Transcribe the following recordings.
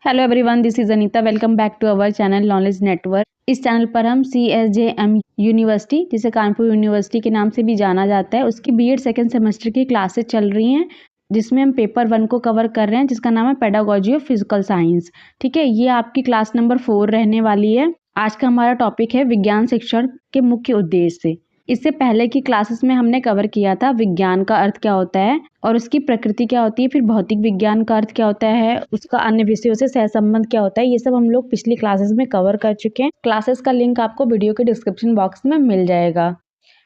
Hello everyone, this is Anita. Welcome back to our channel knowledge network. इस channel पर हम CSJM university, जिसे Kanpur university के नाम से भी जाना जाता है, उसकी बीएड सेकेंड सेमेस्टर की क्लासेस चल रही हैं, जिसमें हम पेपर 1 को कवर कर रहे हैं, जिसका नाम है पेडागोजी ऑफ फिजिकल साइंस। ठीक है, ये आपकी क्लास नंबर 4 रहने वाली है। आज का हमारा टॉपिक है विज्ञान शिक्षण के मुख्य उद्देश्य। इससे पहले की क्लासेस में हमने कवर किया था विज्ञान का अर्थ क्या होता है और उसकी प्रकृति क्या होती है, फिर भौतिक विज्ञान का अर्थ क्या होता है, उसका अन्य विषयों से सहसंबंध क्या होता है। ये सब हम लोग पिछली क्लासेस में कवर कर चुके हैं। क्लासेस का लिंक आपको वीडियो के डिस्क्रिप्शन बॉक्स में मिल जाएगा।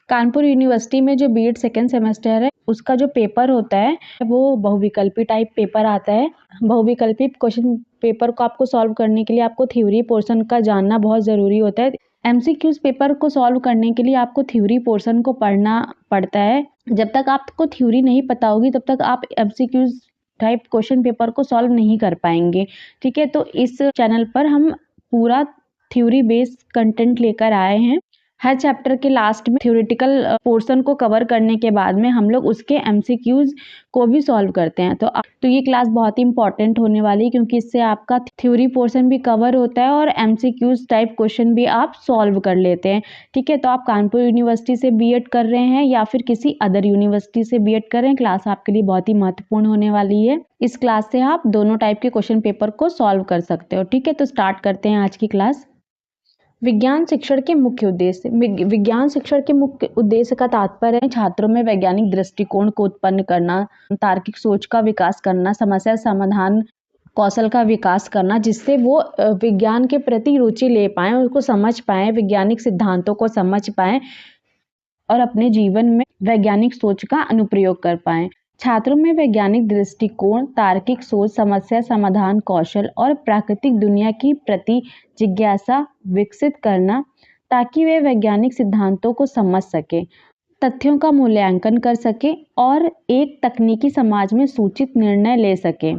कानपुर यूनिवर्सिटी में जो बीएड सेकेंड सेमेस्टर है, उसका जो पेपर होता है वो बहुविकल्पी टाइप पेपर आता है। बहुविकल्पी क्वेश्चन पेपर को आपको सॉल्व करने के लिए आपको थ्योरी पोर्शन का जानना बहुत ज़रूरी होता है। MCQs पेपर को सॉल्व करने के लिए आपको थ्योरी पोर्शन को पढ़ना पड़ता है। जब तक आपको थ्योरी नहीं पता होगी तब तक आप MCQs टाइप क्वेश्चन पेपर को सॉल्व नहीं कर पाएंगे। ठीक है, तो इस चैनल पर हम पूरा थ्योरी बेस्ड कंटेंट लेकर आए हैं। हर चैप्टर के लास्ट में थ्योरेटिकल पोर्शन को कवर करने के बाद में हम लोग उसके MCQs को भी सॉल्व करते हैं। तो ये क्लास बहुत ही इंपॉर्टेंट होने वाली है, क्योंकि इससे आपका थ्योरी पोर्शन भी कवर होता है और MCQs टाइप क्वेश्चन भी आप सॉल्व कर लेते हैं। ठीक है, तो आप कानपुर यूनिवर्सिटी से बीएड कर रहे हैं या फिर किसी अदर यूनिवर्सिटी से बीएड कर रहे हैं, क्लास आपके लिए बहुत ही महत्वपूर्ण होने वाली है। इस क्लास से आप दोनों टाइप के क्वेश्चन पेपर को सॉल्व कर सकते हो। ठीक है, तो स्टार्ट करते हैं आज की क्लास। विज्ञान शिक्षण के मुख्य उद्देश्य। विज्ञान शिक्षण के मुख्य उद्देश्य का तात्पर्य है छात्रों में वैज्ञानिक दृष्टिकोण को उत्पन्न करना, तार्किक सोच का विकास करना, समस्या समाधान कौशल का विकास करना, जिससे वो विज्ञान के प्रति रुचि ले पाएं, उसको समझ पाएं, वैज्ञानिक सिद्धांतों को समझ पाएं और अपने जीवन में वैज्ञानिक सोच का अनुप्रयोग कर पाएं। छात्रों में वैज्ञानिक दृष्टिकोण, तार्किक सोच, समस्या समाधान कौशल और प्राकृतिक दुनिया की प्रति जिज्ञासा विकसित करना, ताकि वे वैज्ञानिक सिद्धांतों को समझ सके, तथ्यों का मूल्यांकन कर सके और एक तकनीकी समाज में सूचित निर्णय ले सके,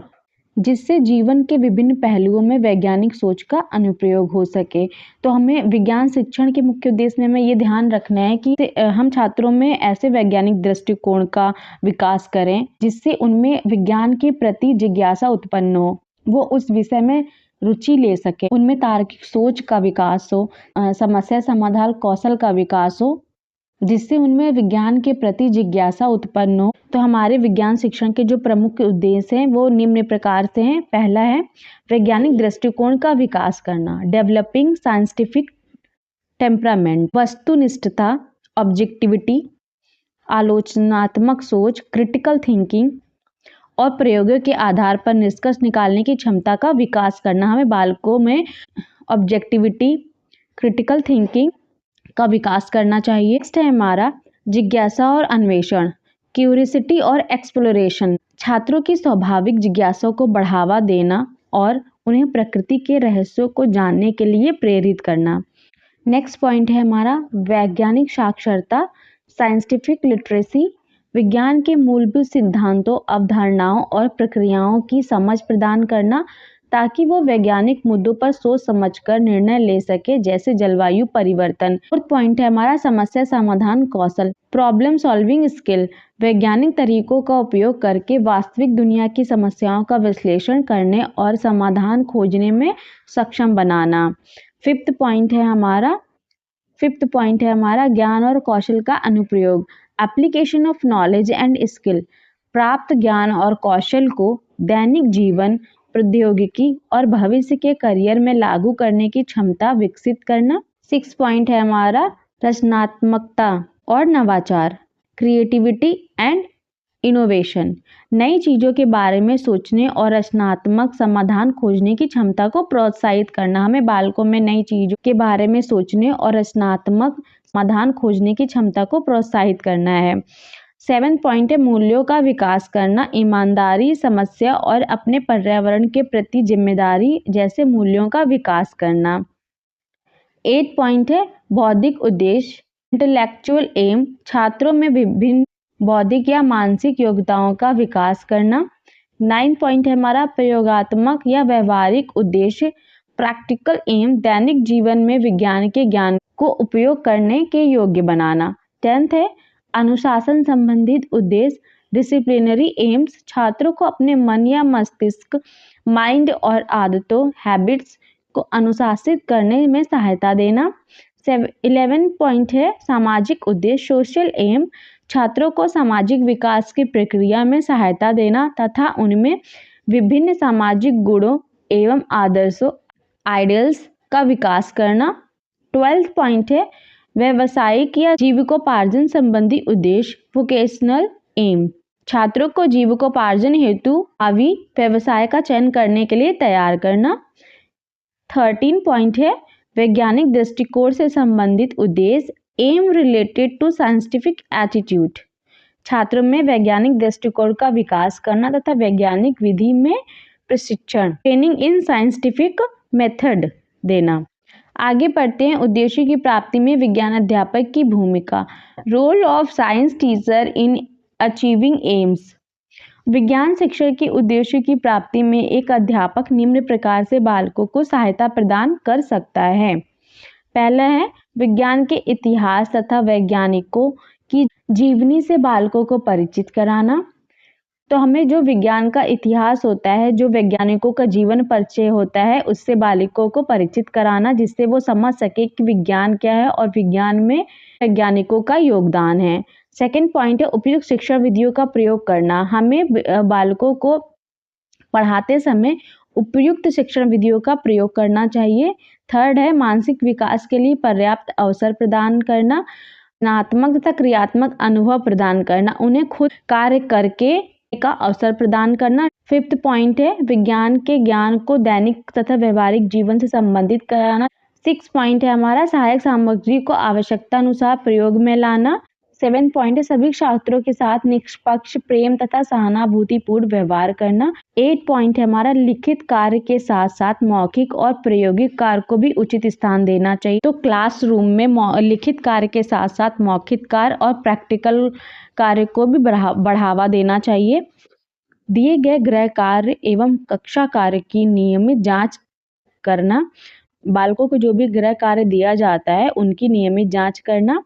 जिससे जीवन के विभिन्न पहलुओं में वैज्ञानिक सोच का अनुप्रयोग हो सके। तो हमें विज्ञान शिक्षण के मुख्य उद्देश्य में हमें ये ध्यान रखना है कि हम छात्रों में ऐसे वैज्ञानिक दृष्टिकोण का विकास करें जिससे उनमें विज्ञान के प्रति जिज्ञासा उत्पन्न हो, वो उस विषय में रुचि ले सके, उनमें तार्किक सोच का विकास हो, समस्या समाधान कौशल का विकास हो, जिससे उनमें विज्ञान के प्रति जिज्ञासा उत्पन्न हो। तो हमारे विज्ञान शिक्षण के जो प्रमुख उद्देश्य हैं वो निम्न प्रकार से हैं। पहला है वैज्ञानिक दृष्टिकोण का विकास करना, डेवलपिंग साइंटिफिक टेम्परामेंट, वस्तुनिष्ठता, ऑब्जेक्टिविटी, आलोचनात्मक सोच, क्रिटिकल थिंकिंग और प्रयोगों के आधार पर निष्कर्ष निकालने की क्षमता का विकास करना। हमें बालकों में ऑब्जेक्टिविटी, क्रिटिकल थिंकिंग का विकास करना चाहिए। नेक्स्ट है हमारा जिज्ञासा और अन्वेषण, क्यूरियोसिटी और एक्सप्लोरेशन, छात्रों की स्वाभाविक जिज्ञासा को बढ़ावा देना और उन्हें प्रकृति के रहस्यों को जानने के लिए प्रेरित करना। नेक्स्ट पॉइंट है हमारा वैज्ञानिक साक्षरता, साइंटिफिक लिटरेसी, विज्ञान के मूलभूत सिद्धांतों, अवधारणाओं और प्रक्रियाओं की समझ प्रदान करना, ताकि वो वैज्ञानिक मुद्दों पर सोच समझकर निर्णय ले सके, जैसे जलवायु परिवर्तन। फोर्थ पॉइंट है हमारा समस्या समाधान कौशल, प्रॉब्लम सॉल्विंग स्किल, वैज्ञानिक तरीकों का उपयोग करके वास्तविक दुनिया की समस्याओं का विश्लेषण करने और समाधान खोजने में सक्षम बनाना। फिफ्थ पॉइंट है हमारा ज्ञान और कौशल का अनुप्रयोग, application of knowledge and skill, प्राप्त ज्ञान और कौशल को दैनिक जीवन, प्रौद्योगिकी और भविष्य के करियर में लागू करने की क्षमता विकसित करना। 6 पॉइंट है हमारा रचनात्मकता और नवाचार, क्रिएटिविटी एंड इनोवेशन, नई चीज़ों के बारे में सोचने और रचनात्मक समाधान खोजने की क्षमता को प्रोत्साहित करना। हमें बालकों में नई चीज़ों के बारे में सोचने और रचनात्मक समाधान खोजने की क्षमता को प्रोत्साहित करना है। 7 पॉइंट है मूल्यों का विकास करना, ईमानदारी, समस्या और अपने पर्यावरण के प्रति जिम्मेदारी जैसे मूल्यों का विकास करना। 8 पॉइंट है बौद्धिक उद्देश्य, इंटेलेक्चुअल एम, छात्रों में विभिन्न बौद्धिक या मानसिक योग्यताओं का विकास करना। 9 पॉइंट है हमारा प्रयोगात्मक या व्यवहारिक उद्देश्य, प्रैक्टिकल एम, दैनिक जीवन में विज्ञान के ज्ञान को उपयोग करने के योग्य बनाना। 10th है अनुशासन संबंधित उद्देश्य, डिसिप्लिनरी एम्स, छात्रों को अपने मन या मस्तिष्क माइंड और आदतों हैबिट्स को अनुशासित करने में सहायता देना। 11 पॉइंट है सामाजिक उद्देश्य सोशल एम, छात्रों को सामाजिक विकास की प्रक्रिया में सहायता देना तथा उनमें विभिन्न सामाजिक गुणों एवं आदर्शों आइडियल्स का विकास करना। 12 पॉइंट है व्यावसायिक या जीविकोपार्जन संबंधी उद्देश्य वोकेशनल एम, छात्रों को जीविकोपार्जन हेतु भावी व्यवसाय का चयन करने के लिए तैयार करना। 13 पॉइंट है वैज्ञानिक दृष्टिकोण से संबंधित उद्देश्य aim related to scientific attitude, छात्रों में वैज्ञानिक दृष्टिकोण का विकास करना तथा वैज्ञानिक विधि में प्रशिक्षण ट्रेनिंग इन साइंटिफिक मेथड देना। आगे पढ़ते हैं उद्देश्य की प्राप्ति में विज्ञान अध्यापक की भूमिका। Role of science teacher in achieving aims, विज्ञान शिक्षक के उद्देश्य की प्राप्ति में एक अध्यापक निम्न प्रकार से बालकों को सहायता प्रदान कर सकता है। पहला है विज्ञान के इतिहास तथा वैज्ञानिकों की जीवनी से बालकों को परिचित कराना। तो हमें जो विज्ञान का इतिहास होता है, जो वैज्ञानिकों का जीवन परिचय होता है, उससे बालकों को परिचित कराना, जिससे वो समझ सके कि विज्ञान क्या है और विज्ञान में वैज्ञानिकों का योगदान है। सेकंड पॉइंट है उपयुक्त शिक्षा विधियों का प्रयोग करना, हमें बालकों को पढ़ाते समय उपयुक्त शिक्षण विधियों का प्रयोग करना चाहिए। थर्ड है मानसिक विकास के लिए पर्याप्त अवसर प्रदान करना, रचनात्मक तथा क्रियात्मक अनुभव प्रदान करना, उन्हें खुद कार्य करके का अवसर प्रदान करना। फिफ्थ पॉइंट है विज्ञान के ज्ञान को दैनिक तथा व्यवहारिक जीवन से संबंधित कराना। 6 पॉइंट है हमारा सहायक सामग्री को आवश्यकता अनुसार प्रयोग में लाना। 7 पॉइंट है सभी छात्रों के साथ निष्पक्ष प्रेम तथा सहानुभूतिपूर्ण व्यवहार करना। 8 पॉइंट है हमारा लिखित कार्य के साथ साथ मौखिक और प्रायोगिक कार्य को भी उचित स्थान देना चाहिए। तो क्लासरूम में लिखित कार्य के साथ साथ मौखिक कार्य और प्रैक्टिकल कार्य को भी बढ़ावा देना चाहिए। दिए गए गृह कार्य एवं कक्षा कार्य की नियमित जांच करना, बालकों को जो भी गृह कार्य दिया जाता है उनकी नियमित जांच करना।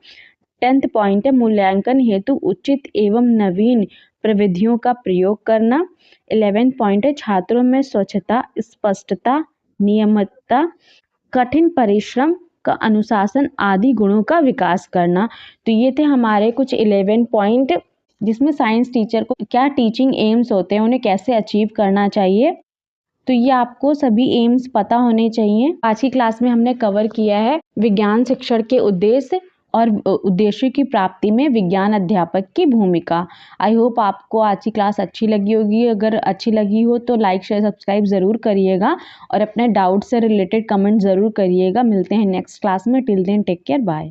10th पॉइंट है मूल्यांकन हेतु उचित एवं नवीन प्रविधियों का प्रयोग करना। 11 पॉइंट है छात्रों में स्वच्छता, स्पष्टता, नियमितता, कठिन परिश्रम का अनुशासन आदि गुणों का विकास करना। तो ये थे हमारे कुछ 11 पॉइंट, जिसमें साइंस टीचर को क्या टीचिंग एम्स होते हैं, उन्हें कैसे अचीव करना चाहिए। तो ये आपको सभी एम्स पता होने चाहिए। आज की क्लास में हमने कवर किया है विज्ञान शिक्षण के उद्देश्य और उद्देश्य की प्राप्ति में विज्ञान अध्यापक की भूमिका। आई होप आपको आज की क्लास अच्छी लगी होगी। अगर अच्छी लगी हो तो लाइक शेयर सब्सक्राइब ज़रूर करिएगा और अपने डाउट से रिलेटेड कमेंट ज़रूर करिएगा। मिलते हैं नेक्स्ट क्लास में। Till then take care, bye.